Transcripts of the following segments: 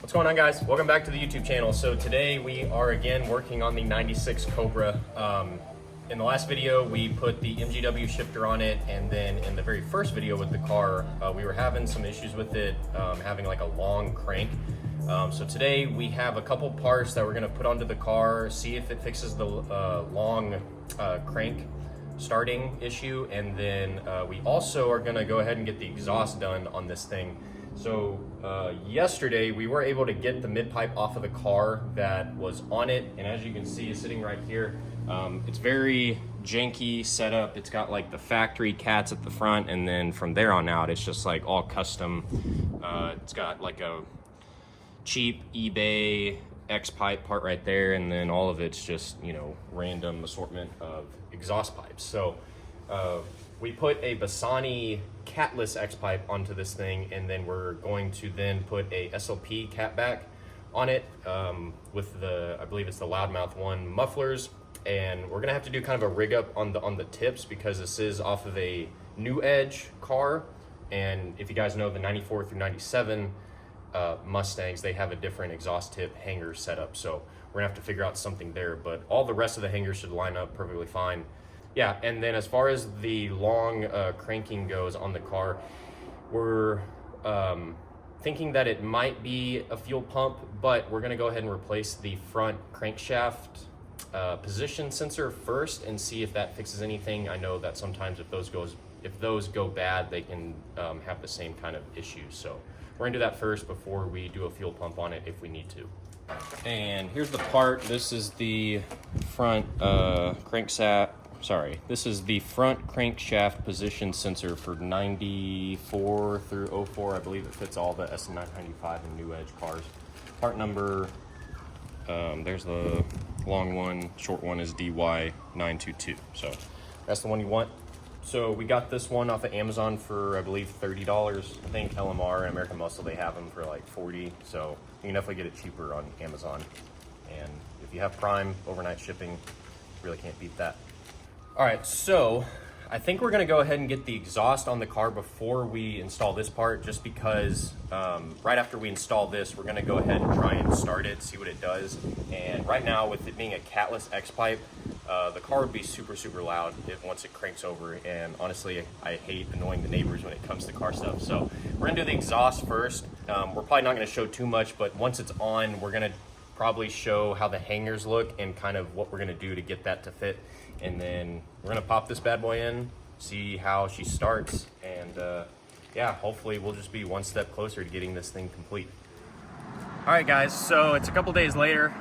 What's going on, guys? Welcome back to the YouTube channel. So today we are again working on the 96 Cobra. In the last video we put the MGW shifter on it, and then in the very first video with the car we were having some issues with it having like a long crank. So today we have a couple parts that we're going to put onto the car, see if it fixes the long crank starting issue, and then we also are going to go ahead and get the exhaust done on this thing. So yesterday we were able to get the mid pipe off of the car that was on it, and as you can see, it's sitting right here. It's very janky setup. It's got like the factory cats at the front, and then from there on out it's just like all custom. It's got like a cheap eBay X pipe part right there, and then all of it's just, you know, random assortment of exhaust pipes. So we put a Bassani catless X pipe onto this thing, and then we're going to then put a SLP catback on it with the, I believe it's the loudmouth one, mufflers, and we're gonna have to do kind of a rig up on the tips because this is off of a New Edge car, and if you guys know the 94 through 97 Mustangs, they have a different exhaust tip hanger setup, so we're gonna have to figure out something there, but all the rest of the hangers should line up perfectly fine. Yeah, and then as far as the long cranking goes on the car, we're thinking that it might be a fuel pump, but we're gonna go ahead and replace the front crankshaft position sensor first and see if that fixes anything. I know that sometimes if those go bad, they can have the same kind of issues. So we're gonna do that first before we do a fuel pump on it if we need to. And here's the part. This is the front this is the front crankshaft position sensor for 94 through 04. I believe it fits all the S995 and New Edge cars. Part number, there's the long one, short one is DY922. So that's the one you want. So we got this one off of Amazon for, I believe, $30. I think LMR and American Muscle, they have them for like 40. So you can definitely get it cheaper on Amazon. And if you have Prime overnight shipping, really can't beat that. All right, so I think we're gonna go ahead and get the exhaust on the car before we install this part, just because right after we install this, we're gonna go ahead and try and start it, see what it does. And right now, with it being a catless X pipe, the car would be super, super loud once it cranks over. And honestly, I hate annoying the neighbors when it comes to car stuff. So we're gonna do the exhaust first. We're probably not gonna show too much, but once it's on, we're gonna probably show how the hangers look and kind of what we're gonna do to get that to fit. And then we're gonna pop this bad boy in, see how she starts, and yeah, hopefully we'll just be one step closer to getting this thing complete. All right, guys, so it's a couple days later.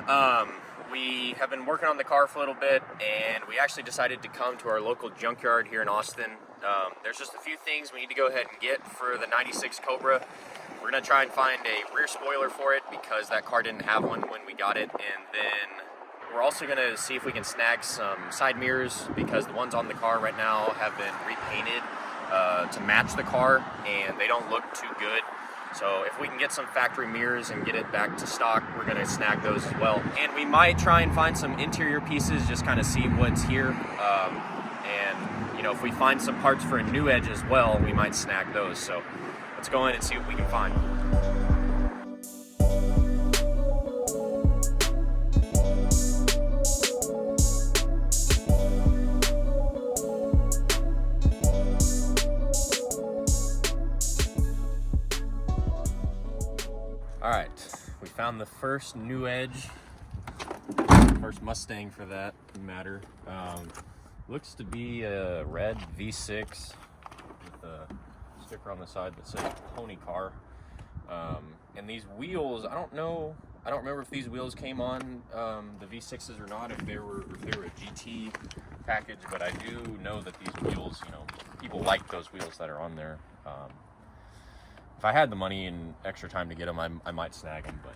We have been working on the car for a little bit, and we actually decided to come to our local junkyard here in Austin. There's just a few things we need to go ahead and get for the 96 Cobra. We're gonna try and find a rear spoiler for it because that car didn't have one when we got it, and then we're also gonna see if we can snag some side mirrors because the ones on the car right now have been repainted to match the car, and they don't look too good. So if we can get some factory mirrors and get it back to stock, we're gonna snag those as well. And we might try and find some interior pieces, just kind of see what's here. And you know, if we find some parts for a New Edge as well, we might snag those. So let's go in and see what we can find. All right, we found the first New Edge, first Mustang for that matter. Looks to be a red V6 with a sticker on the side that says pony car. And these wheels, I don't remember if these wheels came on the V6s or not, if they were a GT package, but I do know that these wheels, you know, people like those wheels that are on there. If I had the money and extra time to get them, I might snag them, but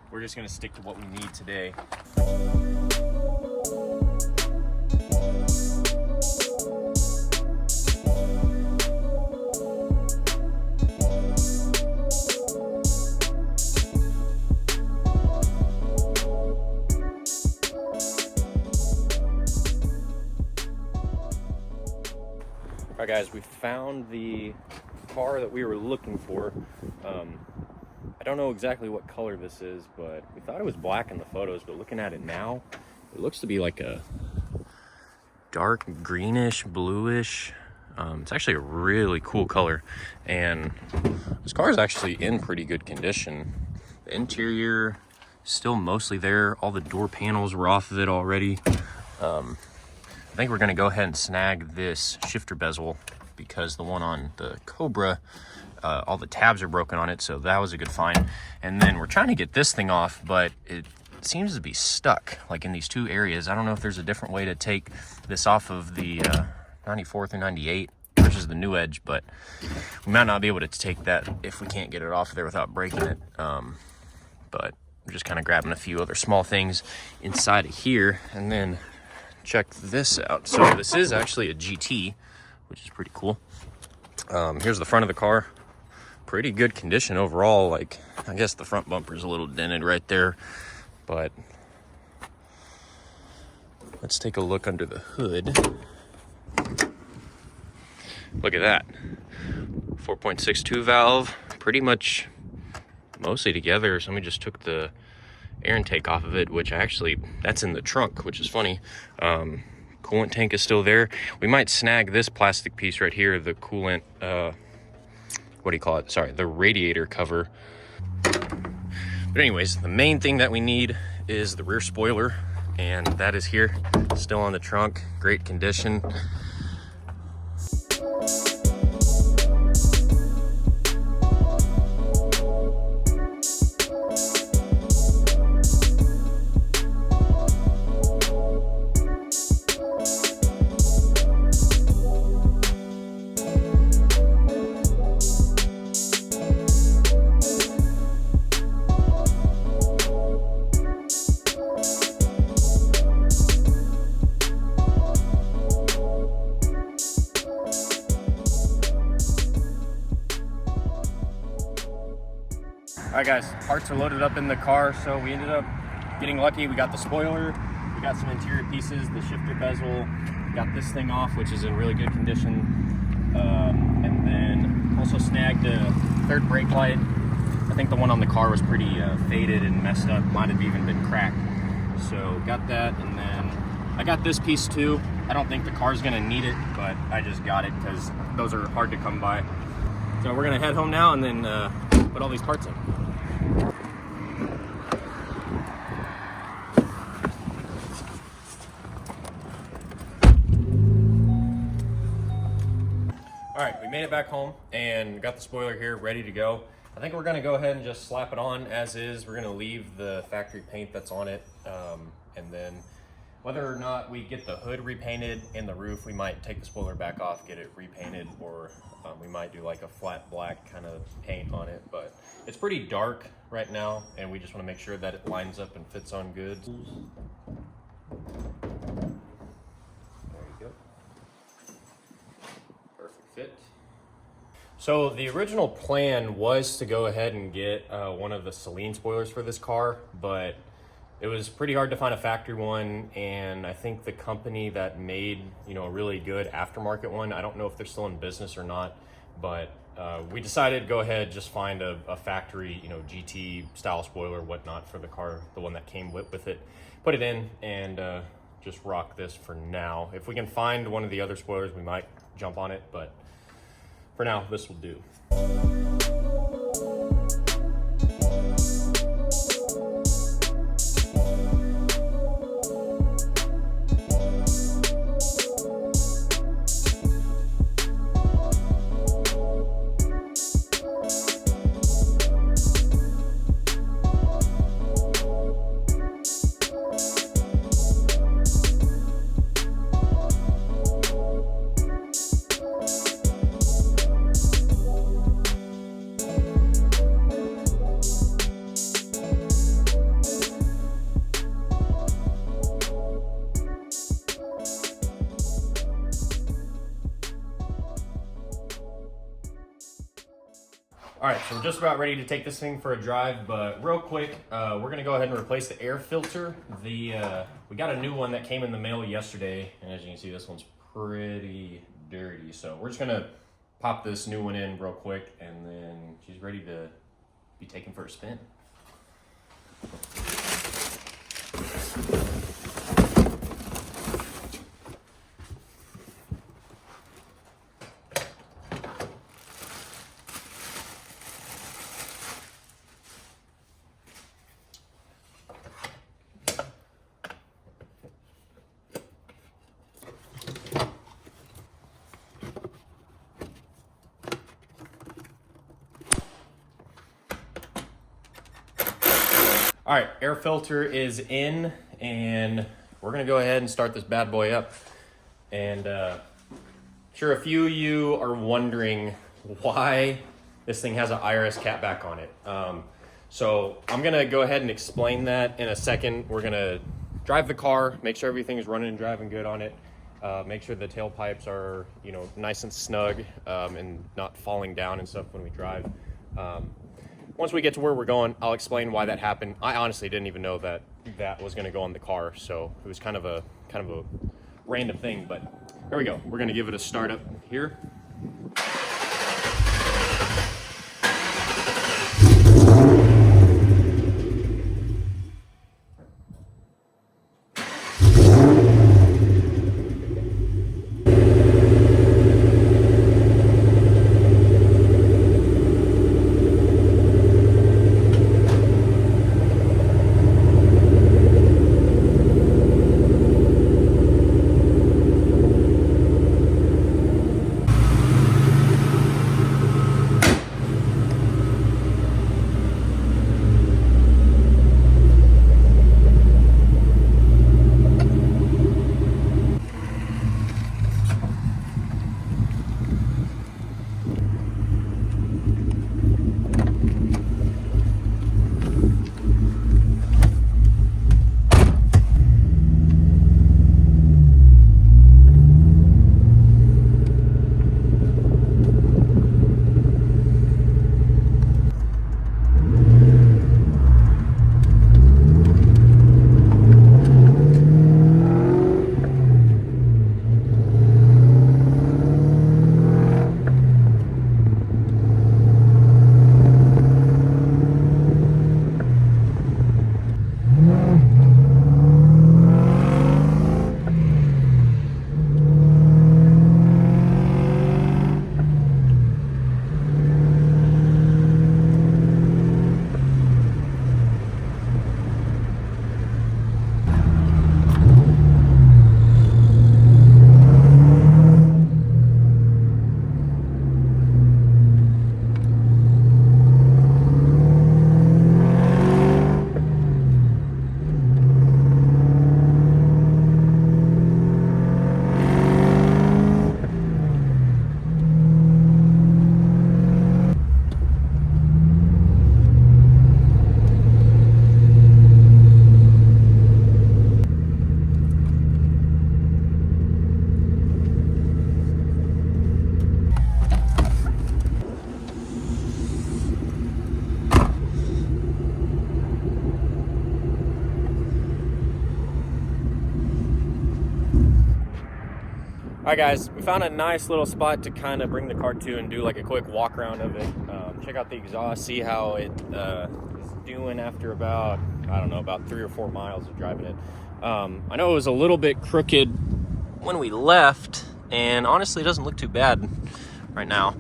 we're just gonna stick to what we need today. All right, guys, we found the car that we were looking for. I don't know exactly what color this is, but we thought it was black in the photos, but looking at it now, it looks to be like a dark greenish, bluish. It's actually a really cool color, and this car is actually in pretty good condition. The interior is still mostly there. All the door panels were off of it already. I think we're gonna go ahead and snag this shifter bezel because the one on the Cobra, all the tabs are broken on it, so that was a good find. And then we're trying to get this thing off, but it seems to be stuck like in these two areas. I don't know if there's a different way to take this off of the 94 through 98 versus the new edge, but we might not be able to take that if we can't get it off there without breaking it. But I'm just kind of grabbing a few other small things inside of here, and then check this out. So this is actually a GT, which is pretty cool. Here's the front of the car. Pretty good condition overall. Like, I guess the front bumper is a little dented right there, but let's take a look under the hood. Look at that. 4.62 valve, pretty much mostly together. Somebody just took the air intake off of it, which actually, that's in the trunk, which is funny. Coolant tank is still there. We might snag this plastic piece right here, the coolant, what do you call it? Sorry, the radiator cover. But anyways, the main thing that we need is the rear spoiler, and that is here, still on the trunk, great condition. All right, guys, parts are loaded up in the car, so we ended up getting lucky. We got the spoiler, we got some interior pieces, the shifter bezel, got this thing off, which is in really good condition, and then also snagged a third brake light. I think the one on the car was pretty faded and messed up, might have even been cracked. So got that, and then I got this piece too. I don't think the car's gonna need it, but I just got it because those are hard to come by. So we're gonna head home now and then put all these parts in. All right, we made it back home and got the spoiler here ready to go. I think we're gonna go ahead and just slap it on as is. We're gonna leave the factory paint that's on it, and then whether or not we get the hood repainted and the roof, we might take the spoiler back off, get it repainted, or we might do like a flat black kind of paint on it. But it's pretty dark right now, and we just want to make sure that it lines up and fits on good. Fit. So the original plan was to go ahead and get one of the Celine spoilers for this car, but it was pretty hard to find a factory one, and I think the company that made, a really good aftermarket one, I don't know if they're still in business or not, but we decided to go ahead, just find a factory, GT style spoiler, whatnot for the car, the one that came with it, put it in, and just rock this for now. If we can find one of the other spoilers, we might jump on it, but for now, this will do. All right, so we're just about ready to take this thing for a drive, but real quick, we're gonna go ahead and replace the air filter. We got a new one that came in the mail yesterday, and as you can see, this one's pretty dirty. So we're just gonna pop this new one in real quick, and then she's ready to be taken for a spin. All right, air filter is in, and we're gonna go ahead and start this bad boy up. And sure, a few of you are wondering why this thing has an IRS catback on it. So I'm gonna go ahead and explain that in a second. We're gonna drive the car, make sure everything's running and driving good on it. Make sure the tailpipes are, you know, nice and snug and not falling down and stuff when we drive. Once we get to where we're going, I'll explain why that happened. I honestly didn't even know that that was going to go on the car, so it was kind of a random thing. But here we go. We're going to give it a start up here. All right, guys, we found a nice little spot to kind of bring the car to and do like a quick walk around of it. Check out the exhaust, see how it is doing after about, I don't know, about 3 or 4 miles of driving it. I know it was a little bit crooked when we left, and honestly, it doesn't look too bad right now.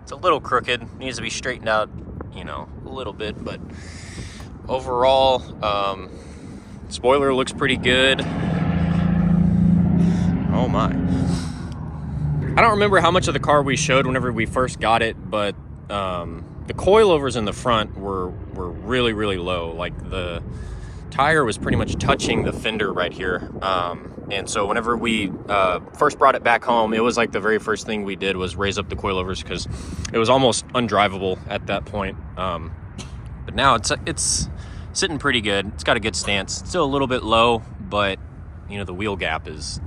It's a little crooked, needs to be straightened out, you know, a little bit, but overall, spoiler looks pretty good. Oh my. I don't remember how much of the car we showed whenever we first got it, but the coilovers in the front were really, really low. Like the tire was pretty much touching the fender right here. And so whenever we first brought it back home, it was like the very first thing we did was raise up the coilovers because it was almost undrivable at that point. But now it's sitting pretty good. It's got a good stance. It's still a little bit low, but you know, the wheel gap is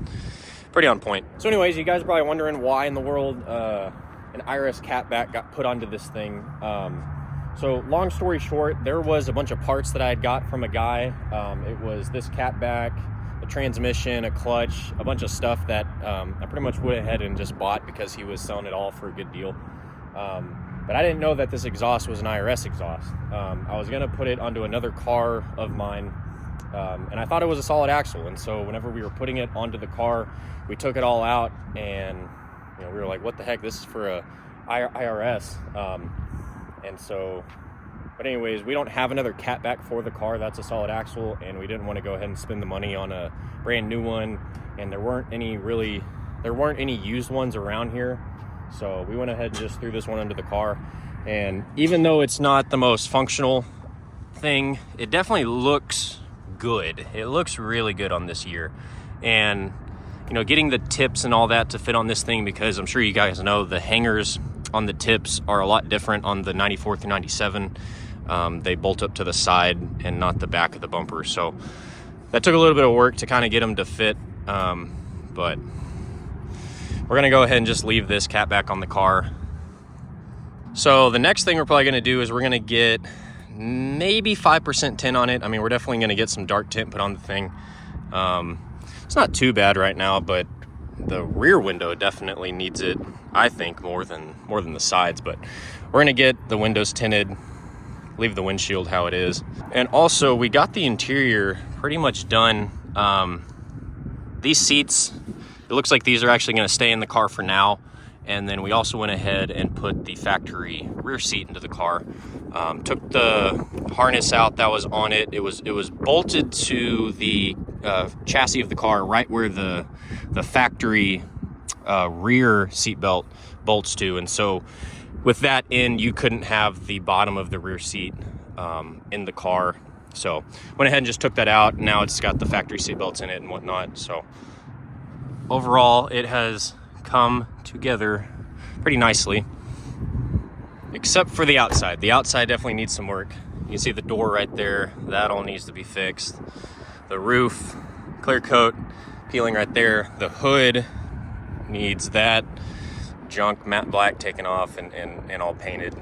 pretty on point. So anyways, you guys are probably wondering why in the world an IRS catback got put onto this thing. So long story short, there was a bunch of parts that I had got from a guy. It was this catback, a transmission, a clutch, a bunch of stuff that I pretty much went ahead and just bought because he was selling it all for a good deal. But I didn't know that this exhaust was an IRS exhaust. I was gonna put it onto another car of mine, and I thought it was a solid axle. And so whenever we were putting it onto the car, we took it all out, and we were like, what the heck, this is for a IRS. And so, but anyways, we don't have another catback for the car that's a solid axle, and we didn't want to go ahead and spend the money on a brand new one, and there weren't any used ones around here. So we went ahead and just threw this one under the car. And even though it's not the most functional thing, it definitely looks good. It looks really good on this year. And getting the tips and all that to fit on this thing, because I'm sure you guys know the hangers on the tips are a lot different on the 94 through 97. They bolt up to the side and not the back of the bumper. So that took a little bit of work to kind of get them to fit. But we're gonna go ahead and just leave this catback on the car. So the next thing we're probably gonna do is we're gonna get maybe 5% tint on it. I mean, we're definitely gonna get some dark tint put on the thing. It's not too bad right now, but the rear window definitely needs it, I think, more than the sides. But we're gonna get the windows tinted, leave the windshield how it is. And also we got the interior pretty much done. These seats, it looks like these are actually going to stay in the car for now. And then we also went ahead and put the factory rear seat into the car. Took the harness out that was on it. It was bolted to the chassis of the car, right where the factory rear seat belt bolts to. And so with that in, you couldn't have the bottom of the rear seat in the car. So went ahead and just took that out. Now it's got the factory seat belts in it and whatnot. So overall, it has come together pretty nicely, except for the outside. The outside definitely needs some work. You can see the door right there. That all needs to be fixed. The roof, clear coat, peeling right there. The hood needs that junk matte black taken off and all painted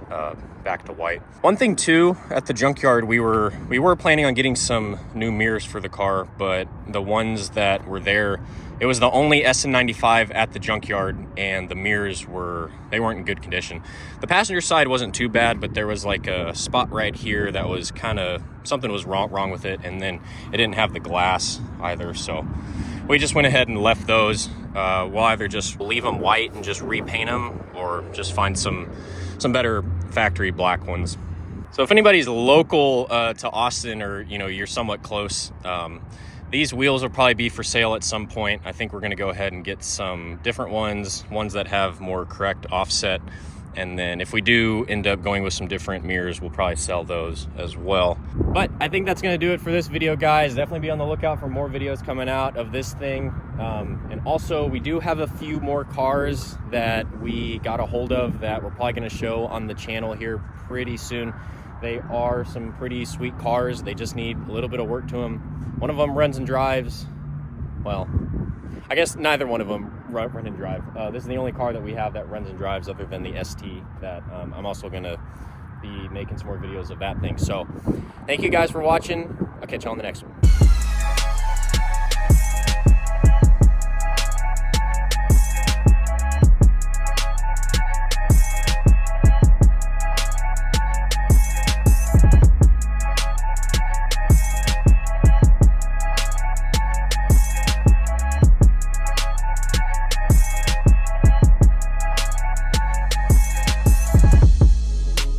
back to white. One thing too, at the junkyard, we were planning on getting some new mirrors for the car, but the ones that were there, it was the only SN95 at the junkyard, and the mirrors weren't in good condition. The passenger side wasn't too bad, but there was like a spot right here that was kind of, something was wrong with it, and then it didn't have the glass either. So we just went ahead and left those. We'll either just leave them white and just repaint them, or just find some better factory black ones. So if anybody's local to Austin, or you're somewhat close, these wheels will probably be for sale at some point. I think we're going to go ahead and get some different ones that have more correct offset. And then if we do end up going with some different mirrors, we'll probably sell those as well. But I think that's going to do it for this video, guys. Definitely be on the lookout for more videos coming out of this thing. And also, we do have a few more cars that we got a hold of that we're probably going to show on the channel here pretty soon. They are some pretty sweet cars. They just need a little bit of work to them. One of them runs and drives. Well, I guess neither one of them run and drive. This is the only car that we have that runs and drives, other than the ST, that I'm also gonna be making some more videos of that thing. So thank you guys for watching. I'll catch you on the next one.